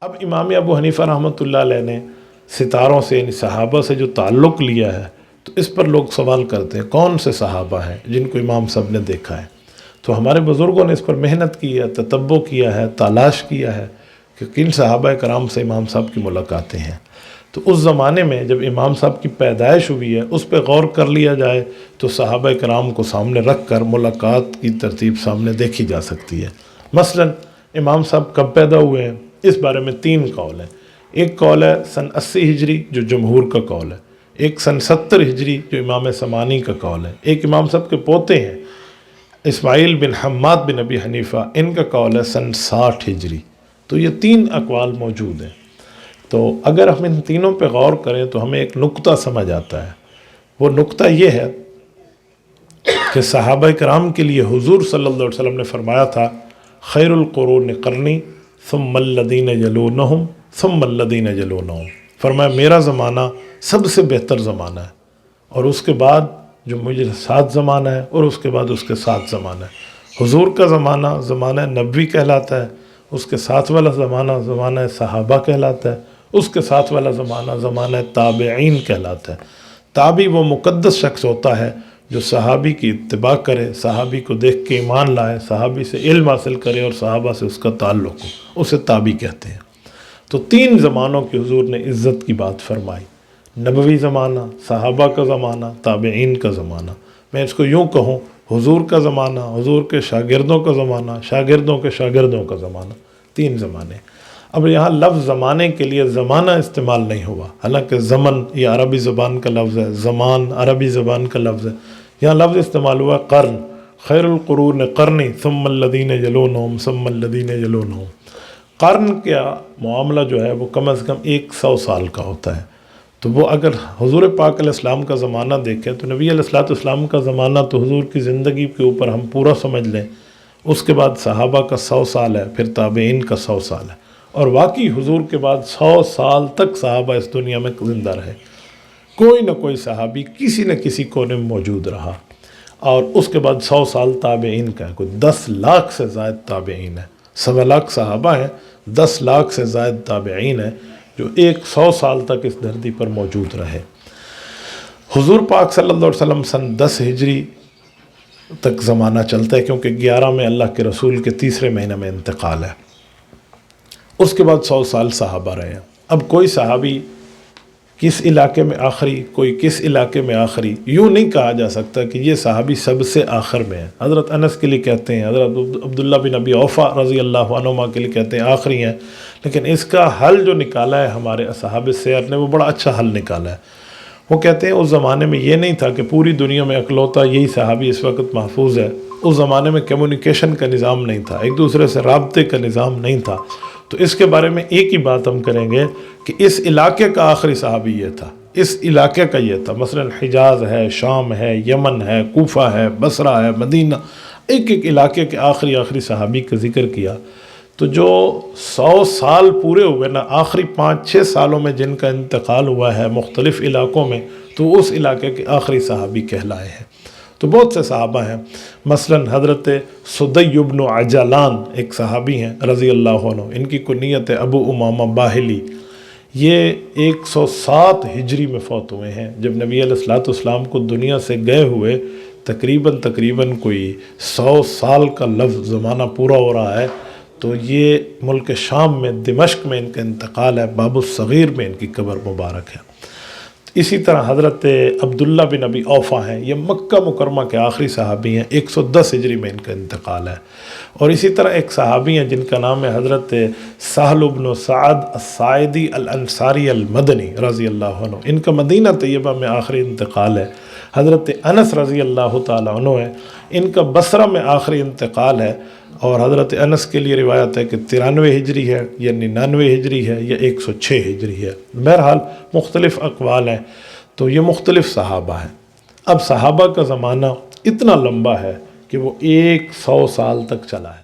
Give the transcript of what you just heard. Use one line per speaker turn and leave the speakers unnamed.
اب امام ابو حنیفہ رحمۃ اللہ علیہ نے ستاروں سے یعنی صحابہ سے جو تعلق لیا ہے تو اس پر لوگ سوال کرتے ہیں کون سے صحابہ ہیں جن کو امام صاحب نے دیکھا ہے. تو ہمارے بزرگوں نے اس پر محنت کی ہے، تتبع کیا ہے، تلاش کیا ہے کہ کن صحابہ کرام سے امام صاحب کی ملاقاتیں ہیں. تو اس زمانے میں جب امام صاحب کی پیدائش ہوئی ہے اس پہ غور کر لیا جائے تو صحابہ کرام کو سامنے رکھ کر ملاقات کی ترتیب سامنے دیکھی جا سکتی ہے. مثلا امام صاحب کب پیدا ہوئے ہیں اس بارے میں 3 قول ہیں. ایک قول ہے سن 80 ہجری جو جمہور کا قول ہے، ایک سن 70 ہجری جو امام سمانی کا قول ہے، ایک امام صاحب کے پوتے ہیں اسماعیل بن حماد بن ابی حنیفہ، ان کا قول ہے سن 60 ہجری. تو یہ 3 اقوال موجود ہیں. تو اگر ہم ان تینوں پہ غور کریں تو ہمیں ایک نقطہ سمجھ آتا ہے. وہ نقطہ یہ ہے کہ صحابہ کرام کے لیے حضور صلی اللہ علیہ وسلم نے فرمایا تھا خیر القرون قرنی ثم الذین یلونہم ثم الذین یلونہم. فرمایا میرا زمانہ سب سے بہتر زمانہ ہے اور اس کے بعد جو مجھے ساتھ زمانہ ہے اور اس کے بعد اس کے ساتھ زمانہ ہے. حضور کا زمانہ زمانہ نبوی کہلاتا ہے، اس کے ساتھ والا زمانہ زمانہ صحابہ کہلاتا ہے، اس کے ساتھ والا زمانہ زمانہ تابعین کہلاتا ہے. تابعی وہ مقدس شخص ہوتا ہے جو صحابی کی اتباع کرے، صحابی کو دیکھ کے ایمان لائے، صحابی سے علم حاصل کرے اور صحابہ سے اس کا تعلق ہو، اسے تابعی کہتے ہیں. تو 3 زمانوں کی حضور نے عزت کی بات فرمائی، نبوی زمانہ، صحابہ کا زمانہ، تابعین کا زمانہ. میں اس کو یوں کہوں حضور کا زمانہ، حضور کے شاگردوں کا زمانہ، شاگردوں کے شاگردوں کا زمانہ، 3 زمانے. اب یہاں لفظ زمانے کے لیے زمانہ استعمال نہیں ہوا، حالانکہ زمن یہ عربی زبان کا لفظ ہے، زمان عربی زبان کا لفظ ہے. یہاں لفظ استعمال ہوا قرن، خیر القرون قرنی ثم الذین یلونہم ثم الذین یلونہم. قرن کا معاملہ جو ہے وہ کم از کم 100 سال کا ہوتا ہے. تو وہ اگر حضور پاک علیہ السلام کا زمانہ دیکھیں تو نبی علیہ السلام کا زمانہ تو حضور کی زندگی کے اوپر ہم پورا سمجھ لیں، اس کے بعد صحابہ کا 100 سال ہے، پھر تابعین کا 100 سال ہے. اور واقعی حضور کے بعد 100 سال تک صحابہ اس دنیا میں زندہ رہے، کوئی نہ کوئی صحابی کسی نہ کسی کونے میں موجود رہا. اور اس کے بعد 100 سال تابعین کا ہے، کوئی 10 لاکھ سے زائد تابعین ہیں. 1.25 لاکھ صحابہ ہیں، 10 لاکھ سے زائد تابعین ہیں جو 100 سال تک اس دھرتی پر موجود رہے. حضور پاک صلی اللہ علیہ وسلم سن 10 ہجری تک زمانہ چلتا ہے کیونکہ 11 میں اللہ کے رسول کے 3رے مہینے میں انتقال ہے. اس کے بعد 100 سال صحابہ رہے ہیں. اب کوئی صحابی کس علاقے میں آخری، کوئی کس علاقے میں آخری، یوں نہیں کہا جا سکتا کہ یہ صحابی سب سے آخر میں ہے. حضرت انس کے لیے کہتے ہیں، حضرت عبداللہ بن ابی اوفا رضی اللہ عنہما کے لیے کہتے ہیں آخری ہیں. لیکن اس کا حل جو نکالا ہے ہمارے اصحاب سیر نے وہ بڑا اچھا حل نکالا ہے. وہ کہتے ہیں اس زمانے میں یہ نہیں تھا کہ پوری دنیا میں اکلوتا یہی صحابی اس وقت محفوظ ہے. اس زمانے میں کمیونیکیشن کا نظام نہیں تھا، ایک دوسرے سے رابطے کا نظام نہیں تھا. تو اس کے بارے میں ایک ہی بات ہم کریں گے کہ اس علاقے کا آخری صحابی یہ تھا، اس علاقے کا یہ تھا. مثلا حجاز ہے، شام ہے، یمن ہے، کوفہ ہے، بصرہ ہے، مدینہ، ایک ایک علاقے کے آخری صحابی کا ذکر کیا. تو جو 100 سال پورے ہوئے نا، آخری 5-6 سالوں میں جن کا انتقال ہوا ہے مختلف علاقوں میں، تو اس علاقے کے آخری صحابی کہلائے ہیں. تو بہت سے صحابہ ہیں، مثلا حضرت سدی بن عجلان ایک صحابی ہیں رضی اللہ عنہ، ان کی کنیت ہے ابو امامہ باہلی. یہ 107 ہجری میں فوت ہوئے ہیں جب نبی علیہ السلام کو دنیا سے گئے ہوئے تقریباً کوئی 100 سال کا لفظ زمانہ پورا ہو رہا ہے. تو یہ ملک شام میں دمشق میں ان کا انتقال ہے، باب الصغیر میں ان کی قبر مبارک ہے. اسی طرح حضرت عبداللہ بن ابی اوفا ہیں، یہ مکہ مکرمہ کے آخری صحابی ہیں، 110 ہجری میں ان کا انتقال ہے. اور اسی طرح ایک صحابی ہیں جن کا نام ہے حضرت سہل بن سعد الساعدی الانصاری المدنی رضی اللہ عنہ، ان کا مدینہ طیبہ میں آخری انتقال ہے. حضرت انس رضی اللہ تعالیٰ عنہ ہے، ان کا بصرہ میں آخری انتقال ہے. اور حضرت انس کے لیے روایت ہے کہ 93 ہجری ہے یا 99 ہجری ہے یا 106 ہجری ہے. بہرحال مختلف اقوال ہیں. تو یہ مختلف صحابہ ہیں. اب صحابہ کا زمانہ اتنا لمبا ہے کہ وہ 100 سال تک چلا ہے.